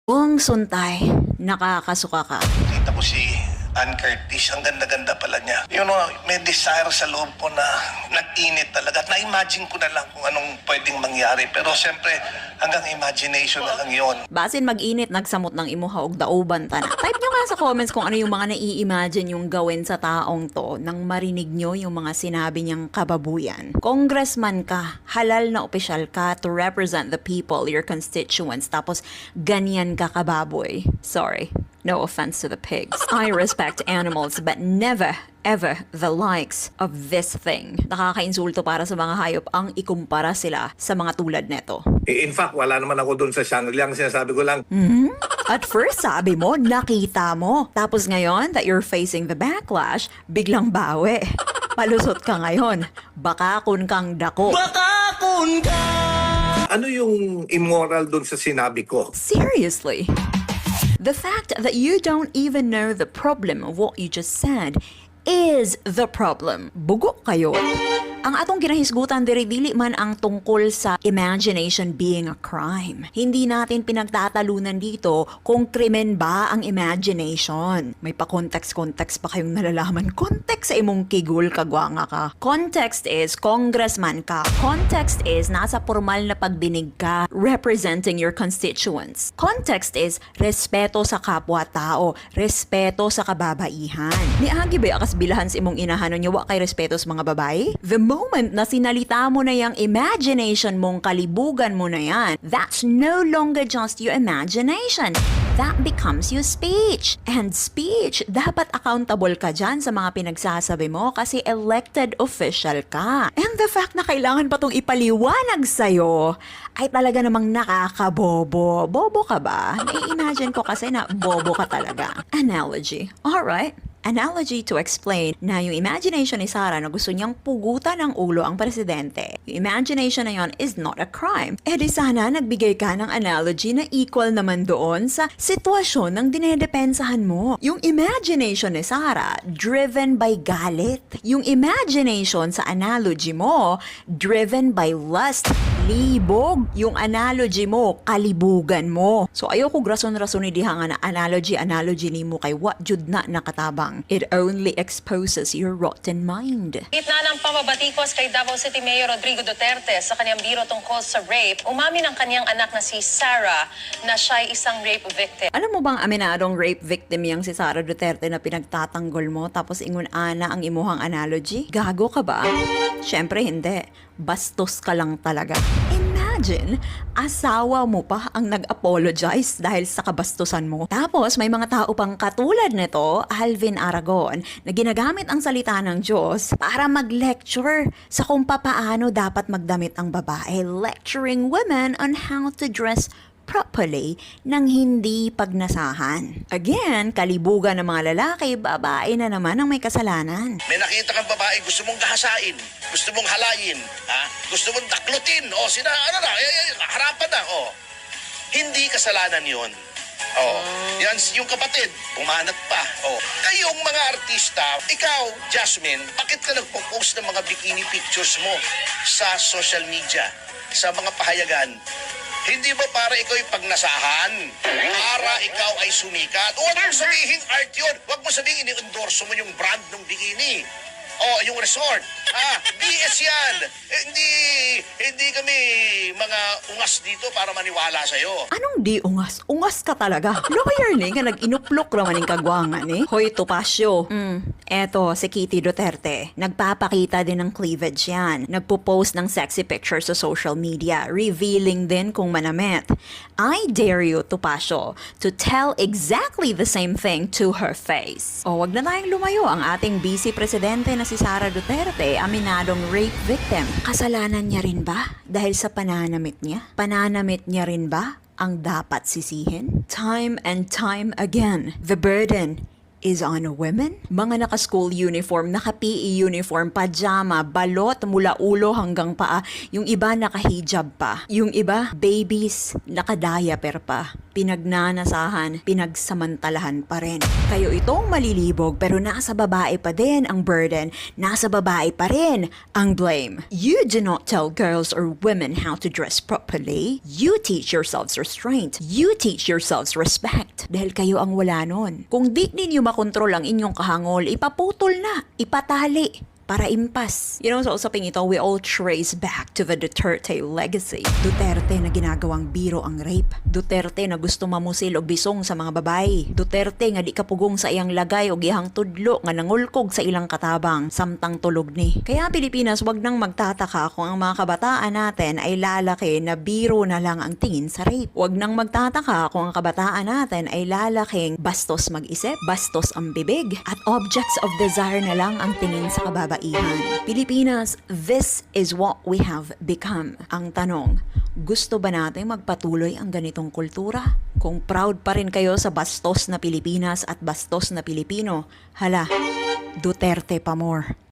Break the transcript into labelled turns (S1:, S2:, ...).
S1: Buong suntay, nakakasuka ka.
S2: Kita ko si Ann Curtis, ang ganda-ganda pala niya. You know, may desire sa loob ko na nag-init talaga. At na-imagine ko na lang kung anong pwedeng mangyari. Pero siyempre, hanggang imagination na lang yun.
S1: Basin mag-init, nagsamot ng imuha og dauban ta na. Type nyo nga sa comments kung ano yung mga nai-imagine yung gawin sa taong to nang marinig nyo yung mga sinabi niyang kababuyan. Congressman ka, halal na opisyal ka to represent the people, your constituents, tapos ganyan ka kababoy. Sorry. No offense to the pigs. I respect animals but never, ever the likes of this thing. Nakakainsulto para sa mga hayop ang ikumpara sila sa mga tulad neto.
S3: In fact, wala naman ako doon sa Shangri-La. Ang sinasabi ko lang,
S1: At first, sabi mo, nakita mo. Tapos ngayon, that you're facing the backlash, biglang bawi. Palusot ka ngayon. Bakakon kang dako.
S3: ano yung immoral doon sa sinabi ko?
S1: Seriously? The fact that you don't even know the problem of what you just said is the problem. Bugo kayo. Ang atong ginahisgutan diri dili man ang tungkol sa imagination being a crime. Hindi natin pinagtatalunan dito kung krimen ba ang imagination. May pa-context pa kayong nalalaman. Context sa imong kigul kagwanga ka. Context is congressman ka. Context is nasa formal na pagdinig ka representing your constituents. Context is respeto sa kapwa-tao, respeto sa kababaihan. Niagi ba akas bilahan sa imong inahanon niyo wa kay respeto sa mga babae? The moment na sinalita mo na yung imagination mong kalibugan mo na yan, that's no longer just your imagination. That becomes your speech. And speech, dapat accountable ka dyan sa mga pinagsasabi mo kasi elected official ka. And the fact na kailangan pa tong ipaliwanag sa'yo ay talaga namang nakakabobo. Bobo ka ba? Nai-imagine ko kasi na bobo ka talaga. Analogy. Alright. Analogy to explain na yung imagination ni Sarah na gusto niyang pugutan ng ulo ang presidente. Yung imagination na yon is not a crime. Eh di sana nagbigay ka ng analogy na equal naman doon sa sitwasyon ng dinedepensahan mo. Yung imagination ni Sarah, driven by galit. Yung imagination sa analogy mo, driven by lust, libog. Yung analogy mo, kalibugan mo. So ayoko grason-rason ni diha nga na analogy ni mo kay what jud na nakatabang. It only exposes your rotten mind.
S4: Gitna ng pamabatikos kay Davao City Mayor Rodrigo Duterte sa kanyang biro tungkol sa rape, umamin ang kanyang anak na si Sarah na siya'y isang rape victim.
S1: Alam mo bang aminadong rape victim yang si Sara Duterte na pinagtatanggol mo tapos ingon ana ang imuhang analogy? Gago ka ba? Syempre hindi. Bastos ka lang talaga. Imagine, asawa mo pa ang nag-apologize dahil sa kabastusan mo. Tapos may mga tao pang katulad nito, Alvin Aragon, na ginagamit ang salita ng Diyos para mag-lecture sa kung papaano dapat magdamit ang babae, lecturing women on how to dress properly nang hindi pagnasahan. Again, kalibugan ng mga lalaki, babae na naman ang may kasalanan.
S2: May nakita kang babae, gusto mong gahasain, gusto mong halayin, ha? Gusto mong daklutin, harapan na, Hindi kasalanan yon. Yan, yung kapatid, pumanat pa. Kayong mga artista, ikaw, Jasmine, bakit ka nagpo-post ng mga bikini pictures mo sa social media, sa mga pahayagan? Hindi ba para ikaw ay pagnasahan? Para ikaw ay sumikat? Huwag mong sabihin art yun. Huwag mong sabihin ini-endorso mo yung brand ng bikini. Yung resort. BS yan. Hindi kami mga ungas dito para maniwala sa'yo.
S1: Anong di ungas? Ungas ka talaga. Lawyer ni nga nag-inuplok naman yung kagwangan eh. Hoy, Tupasyo. Eto, si Kitty Duterte. Nagpapakita din ng cleavage yan. Nagpo-post ng sexy pictures sa social media, revealing din kung manamit. I dare you, Tupasyo, to tell exactly the same thing to her face. Wag na tayong lumayo. Ang ating busy presidente na si Sara Duterte, aminadong rape victim. Kasalanan niya rin ba dahil sa pananamit niya? Pananamit niya rin ba ang dapat sisihin? Time and time again, the burden is on women. Mga naka-school uniform, naka-PE uniform, pajama, balot mula ulo hanggang paa. Yung iba naka-hijab pa. Yung iba, babies, naka-diaper pa. Pinagnanasahan, pinagsamantalahan pa rin. Kayo itong malilibog pero nasa babae pa din ang burden. Nasa babae pa rin ang blame. You do not tell girls or women how to dress properly. You teach yourselves restraint. You teach yourselves respect. Dahil kayo ang wala nun. Kung di ninyo makontrol ang inyong kahangol, ipaputol na, ipatali, para impas. Sa usaping ito, we all trace back to the Duterte legacy. Duterte na ginagawang biro ang rape. Duterte na gusto mamusil o bisong sa mga babae. Duterte nga di kapugong sa iyang lagay o gihang tudlo nga nangulkog sa ilang katabang samtang tulog ni. Kaya Pilipinas, wag nang magtataka kung ang mga kabataan natin ay lalaki na biro na lang ang tingin sa rape. Wag nang magtataka kung ang kabataan natin ay lalaking bastos mag-isip, bastos ang bibig, at objects of desire na lang ang tingin sa kababaihan. Pilipinas, this is what we have become. Ang tanong, gusto ba natin magpatuloy ang ganitong kultura? Kung proud pa rin kayo sa bastos na Pilipinas at bastos na Pilipino, hala, Duterte pa more.